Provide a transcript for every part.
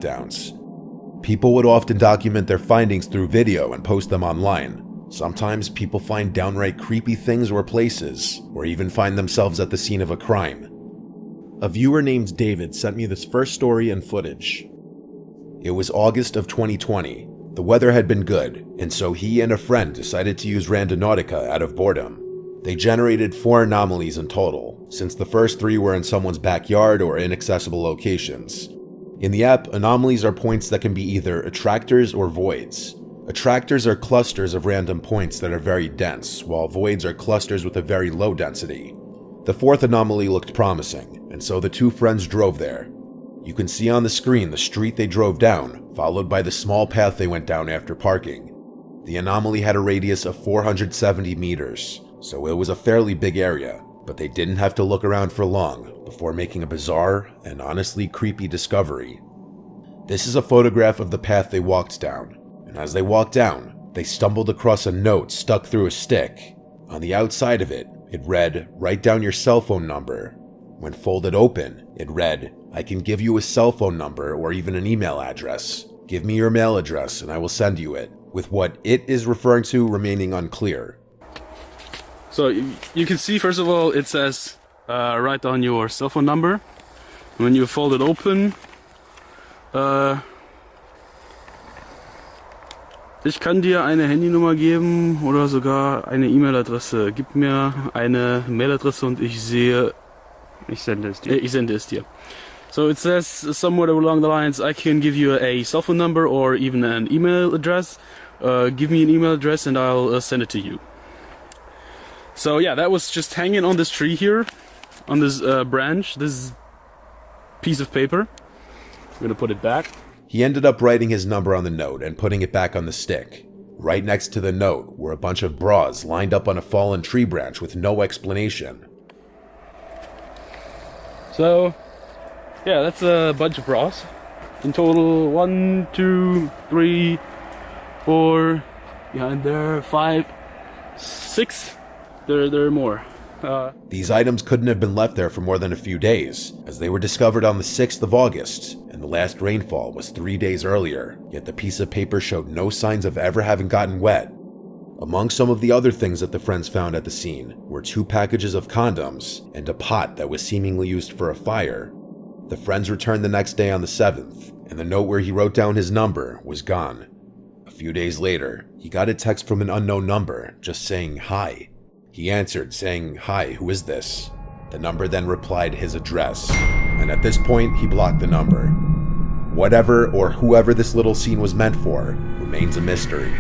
downs. People would often document their findings through video and post them online. Sometimes people find downright creepy things or places, or even find themselves at the scene of a crime. A viewer named David sent me this first story and footage. It was August of 2020. The weather had been good, and so he and a friend decided to use Randonautica out of boredom. They generated 4 anomalies in total, since the first 3 were in someone's backyard or inaccessible locations. In the app, anomalies are points that can be either attractors or voids. Attractors are clusters of random points that are very dense, while voids are clusters with a very low density. The 4th anomaly looked promising, and so the 2 friends drove there. You can see on the screen the street they drove down, followed by the small path they went down after parking. The anomaly had a radius of 470 meters, so it was a fairly big area, but they didn't have to look around for long before making a bizarre and honestly creepy discovery. This is a photograph of the path they walked down, and as they walked down, they stumbled across a note stuck through a stick. On the outside of it, it read, "Write down your cell phone number." When folded open, it read, "I can give you a cell phone number or even an email address. Give me your mail address and I will send you it," with what it is referring to remaining unclear. So you can see, first of all, it says write down your cell phone number. When you fold it open, ich kann dir eine Handynummer geben oder sogar eine E-Mail-Adresse. Gib mir eine Mailadresse und ich sende es dir. So it says somewhere along the lines, I can give you a cell phone number or even an email address. Give me an email address and I'll send it to you. So yeah, that was just hanging on this tree here, on this branch, this piece of paper. I'm gonna put it back. He ended up writing his number on the note and putting it back on the stick. Right next to the note were a bunch of bras lined up on a fallen tree branch with no explanation. So yeah, that's a bunch of bras. In total, 1, 2, 3, 4, behind there, 5, 6. There are more. These items couldn't have been left there for more than a few days, as they were discovered on the 6th of August, and the last rainfall was 3 days earlier, yet the piece of paper showed no signs of ever having gotten wet. Among some of the other things that the friends found at the scene were 2 packages of condoms and a pot that was seemingly used for a fire. The friends returned the next day on the 7th, and the note where he wrote down his number was gone. A few days later, he got a text from an unknown number just saying hi. He answered saying, "Hi, who is this?" The number then replied his address, and at this point he blocked the number. Whatever or whoever this little scene was meant for remains a mystery.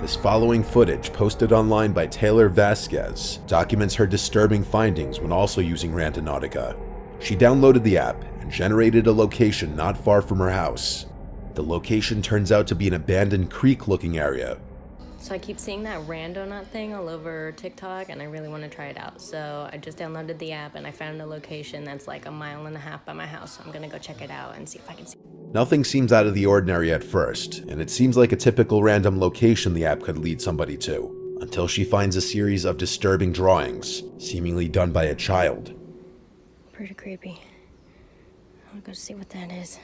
This following footage, posted online by Taylor Vasquez, documents her disturbing findings when also using Randonautica. She downloaded the app and generated a location not far from her house. The location turns out to be an abandoned creek-looking area. So I keep seeing that Randonaut thing all over TikTok and I really want to try it out. So I just downloaded the app and I found a location that's like 1.5 miles by my house. So I'm gonna go check it out and see if I can see. Nothing seems out of the ordinary at first, and it seems like a typical random location the app could lead somebody to, until she finds a series of disturbing drawings, seemingly done by a child. Pretty creepy. I'll go see what that is.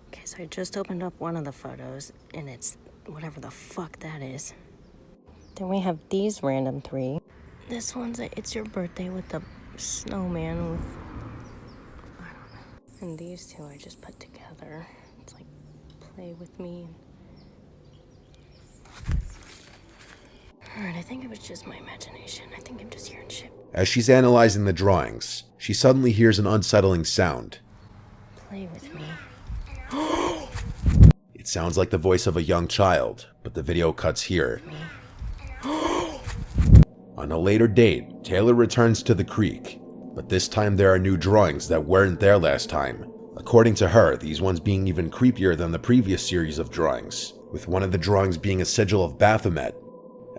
Okay, so I just opened up one of the photos and it's whatever the fuck that is. Then we have these random 3. This one's It's Your Birthday with the snowman with, I don't know. And these 2 I just put together. It's like, play with me. Alright, I think it was just my imagination. I think I'm just hearing shit. As she's analyzing the drawings, she suddenly hears an unsettling sound. Play with me. It sounds like the voice of a young child, but the video cuts here. On a later date, Taylor returns to the creek, but this time there are new drawings that weren't there last time. According to her, these ones being even creepier than the previous series of drawings, with one of the drawings being a sigil of Baphomet.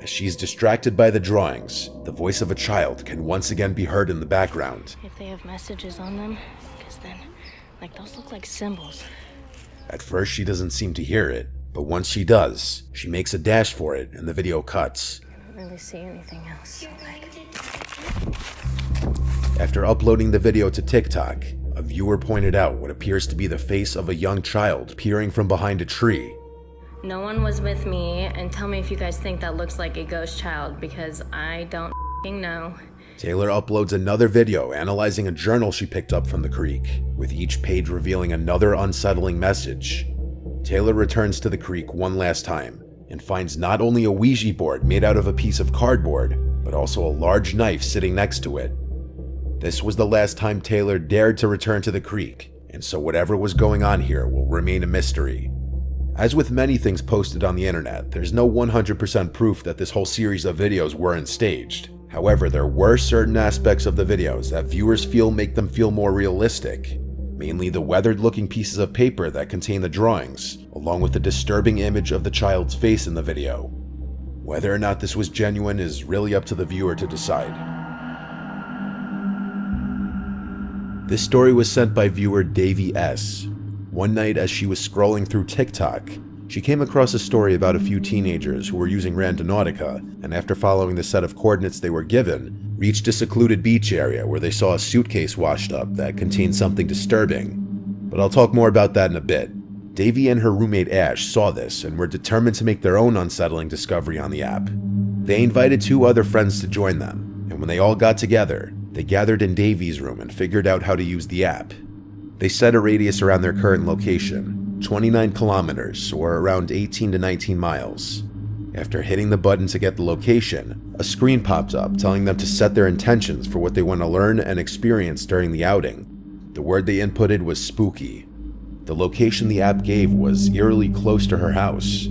As she's distracted by the drawings, the voice of a child can once again be heard in the background. If they have messages on them, because then, like, those look like symbols. At first she doesn't seem to hear it, but once she does, she makes a dash for it and the video cuts. I don't really see anything else, so like... After uploading the video to TikTok, a viewer pointed out what appears to be the face of a young child peering from behind a tree. No one was with me, and tell me if you guys think that looks like a ghost child, because I don't know. Taylor uploads another video analyzing a journal she picked up from the creek, with each page revealing another unsettling message. Taylor returns to the creek one last time and finds not only a Ouija board made out of a piece of cardboard, but also a large knife sitting next to it. This was the last time Taylor dared to return to the creek, and so whatever was going on here will remain a mystery. As with many things posted on the internet, there's no 100% proof that this whole series of videos weren't staged. However, there were certain aspects of the videos that viewers feel make them feel more realistic, mainly the weathered-looking pieces of paper that contain the drawings, along with the disturbing image of the child's face in the video. Whether or not this was genuine is really up to the viewer to decide. This story was sent by viewer Davey S. One night as she was scrolling through TikTok, she came across a story about a few teenagers who were using Randonautica, and after following the set of coordinates they were given, reached a secluded beach area where they saw a suitcase washed up that contained something disturbing. But I'll talk more about that in a bit. Davey and her roommate Ash saw this and were determined to make their own unsettling discovery on the app. They invited 2 other friends to join them, and when they all got together, they gathered in Davey's room and figured out how to use the app. They set a radius around their current location, 29 kilometers, or around 18 to 19 miles. After hitting the button to get the location, a screen popped up telling them to set their intentions for what they want to learn and experience during the outing. The word they inputted was spooky. The location the app gave was eerily close to her house.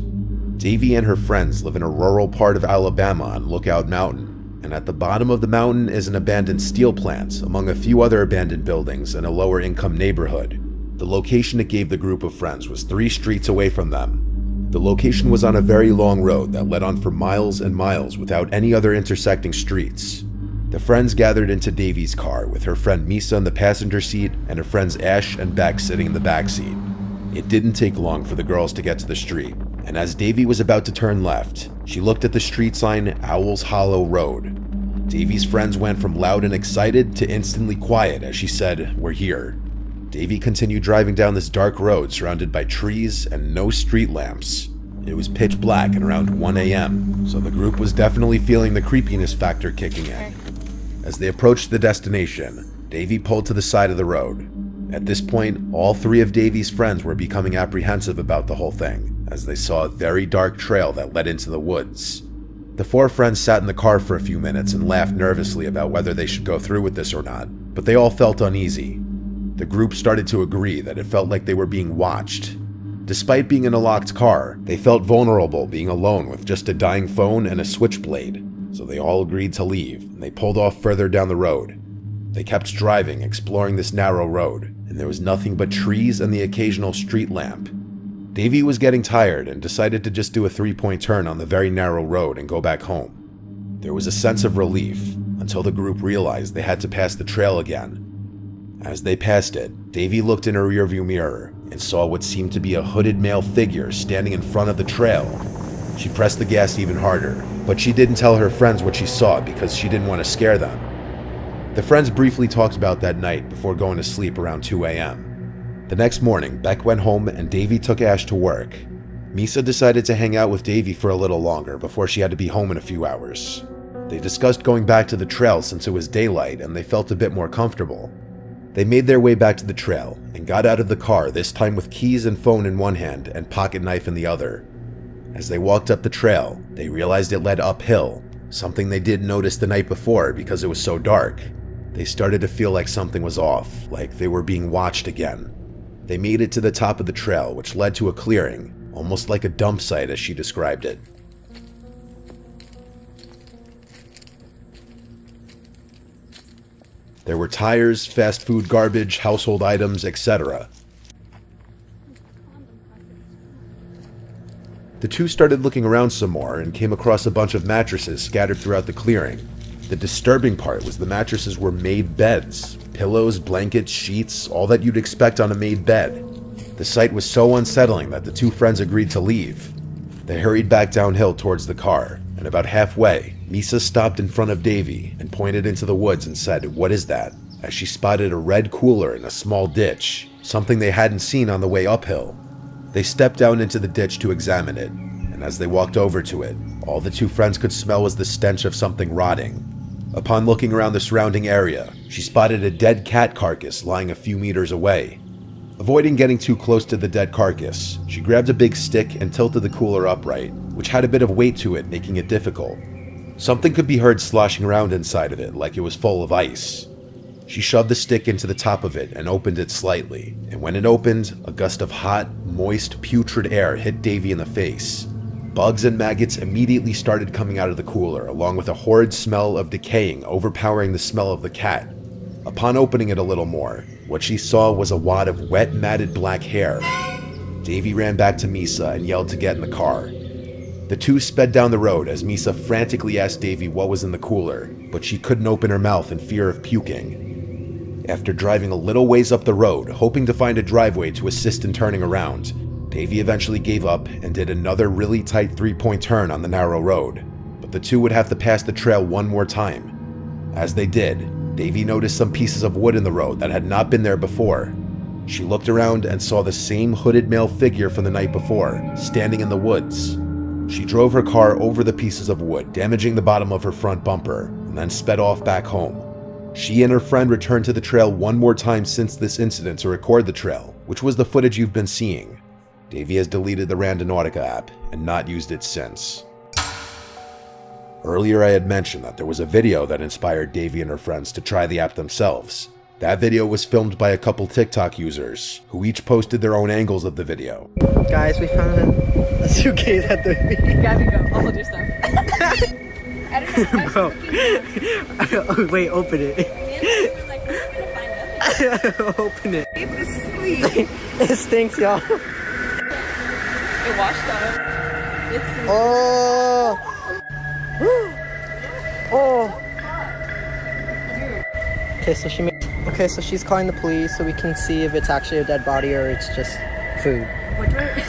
Davey and her friends live in a rural part of Alabama on Lookout Mountain, and at the bottom of the mountain is an abandoned steel plant among a few other abandoned buildings in a lower income neighborhood. The location it gave the group of friends was 3 streets away from them. The location was on a very long road that led on for miles and miles without any other intersecting streets. The friends gathered into Davey's car with her friend Misa in the passenger seat and her friends Ash and Beck sitting in the back seat. It didn't take long for the girls to get to the street, and as Davey was about to turn left, she looked at the street sign Owl's Hollow Road. Davey's friends went from loud and excited to instantly quiet as she said, "We're here." Davey continued driving down this dark road surrounded by trees and no street lamps. It was pitch black at around 1 a.m., so the group was definitely feeling the creepiness factor kicking in. As they approached the destination, Davey pulled to the side of the road. At this point, all 3 of Davey's friends were becoming apprehensive about the whole thing, as they saw a very dark trail that led into the woods. The 4 friends sat in the car for a few minutes and laughed nervously about whether they should go through with this or not, but they all felt uneasy. The group started to agree that it felt like they were being watched. Despite being in a locked car, they felt vulnerable being alone with just a dying phone and a switchblade, so they all agreed to leave, and they pulled off further down the road. They kept driving, exploring this narrow road, and there was nothing but trees and the occasional street lamp. Davey was getting tired and decided to just do a 3-point turn on the very narrow road and go back home. There was a sense of relief until the group realized they had to pass the trail again. As they passed it, Davey looked in her rearview mirror and saw what seemed to be a hooded male figure standing in front of the trail. She pressed the gas even harder, but she didn't tell her friends what she saw because she didn't want to scare them. The friends briefly talked about that night before going to sleep around 2 a.m. The next morning, Beck went home and Davey took Ash to work. Misa decided to hang out with Davey for a little longer before she had to be home in a few hours. They discussed going back to the trail since it was daylight and they felt a bit more comfortable. They made their way back to the trail and got out of the car, this time with keys and phone in one hand and pocket knife in the other. As they walked up the trail, they realized it led uphill, something they didn't notice the night before because it was so dark. They started to feel like something was off, like they were being watched again. They made it to the top of the trail, which led to a clearing, almost like a dump site as she described it. There were tires, fast food garbage, household items, etc. The 2 started looking around some more and came across a bunch of mattresses scattered throughout the clearing. The disturbing part was the mattresses were made beds. Pillows, blankets, sheets, all that you'd expect on a made bed. The sight was so unsettling that the 2 friends agreed to leave. They hurried back downhill towards the car, and about halfway, Misa stopped in front of Davey and pointed into the woods and said, "What is that?" as she spotted a red cooler in a small ditch, something they hadn't seen on the way uphill. They stepped down into the ditch to examine it, and as they walked over to it, all the two friends could smell was the stench of something rotting. Upon looking around the surrounding area, she spotted a dead cat carcass lying a few meters away. Avoiding getting too close to the dead carcass, she grabbed a big stick and tilted the cooler upright, which had a bit of weight to it, making it difficult. Something could be heard sloshing around inside of it like it was full of ice. She shoved the stick into the top of it and opened it slightly, and when it opened, a gust of hot, moist, putrid air hit Davy in the face. Bugs and maggots immediately started coming out of the cooler, along with a horrid smell of decaying overpowering the smell of the cat. Upon opening it a little more, what she saw was a wad of wet, matted black hair. Davy ran back to Misa and yelled to get in the car. The two sped down the road as Misa frantically asked Davy what was in the cooler, but she couldn't open her mouth in fear of puking. After driving a little ways up the road, hoping to find a driveway to assist in turning around, Davy eventually gave up and did another really tight three-point turn on the narrow road, but the two would have to pass the trail one more time. As they did, Davy noticed some pieces of wood in the road that had not been there before. She looked around and saw the same hooded male figure from the night before, standing in the woods. She drove her car over the pieces of wood, damaging the bottom of her front bumper, and then sped off back home. She and her friend returned to the trail one more time since this incident to record the trail, which was the footage you've been seeing. Davy has deleted the Randonautica app and not used it since. Earlier I had mentioned that there was a video that inspired Davy and her friends to try the app themselves. That video was filmed by a couple TikTok users, who each posted their own angles of the video. Guys, we found a suitcase at the Gabby, go. I'll hold your stuff. I don't know. Bro. Wait, open it. We were like, we're gonna find nothing. Open it. It's sweet. It stinks, y'all. It washed up. It's sweet. Oh. Oh. Okay, so she's calling the police so we can see if it's actually a dead body or it's just food. What do I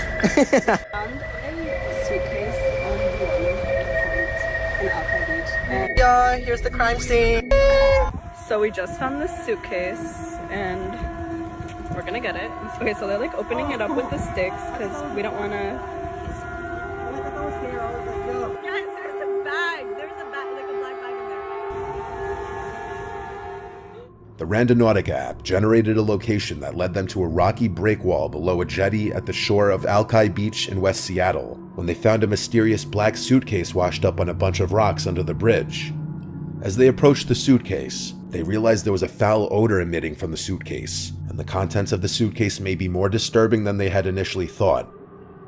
found a suitcase on the water in Alpine Beach. And Yeah, here's the crime scene. so we just found this suitcase and we're gonna get it. Okay, so they're like opening it up with the sticks because we don't want to. Yes, there's a bag. There's a bag, like a black bag in there. The Randonautica app generated a location that led them to a rocky break wall below a jetty at the shore of Alki Beach in West Seattle, when they found a mysterious black suitcase washed up on a bunch of rocks under the bridge. As they approached the suitcase, they realized there was a foul odor emitting from the suitcase, and the contents of the suitcase may be more disturbing than they had initially thought.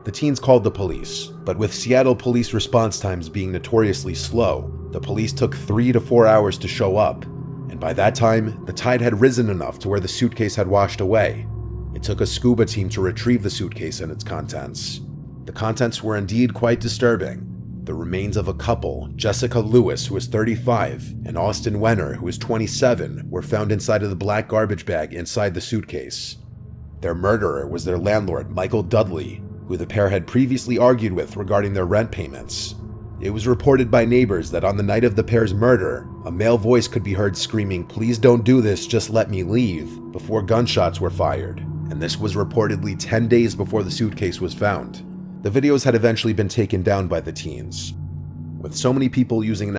The teens called the police, but with Seattle police response times being notoriously slow, the police took 3 to 4 hours to show up, and by that time, the tide had risen enough to where the suitcase had washed away. It took a scuba team to retrieve the suitcase and its contents. The contents were indeed quite disturbing. The remains of a couple, Jessica Lewis, who was 35, and Austin Wenner, who was 27, were found inside of the black garbage bag inside the suitcase. Their murderer was their landlord, Michael Dudley, who the pair had previously argued with regarding their rent payments. It was reported by neighbors that on the night of the pair's murder, a male voice could be heard screaming, "Please don't do this, just let me leave," before gunshots were fired, and this was reportedly 10 days before the suitcase was found. The videos had eventually been taken down by the teens. With so many people using an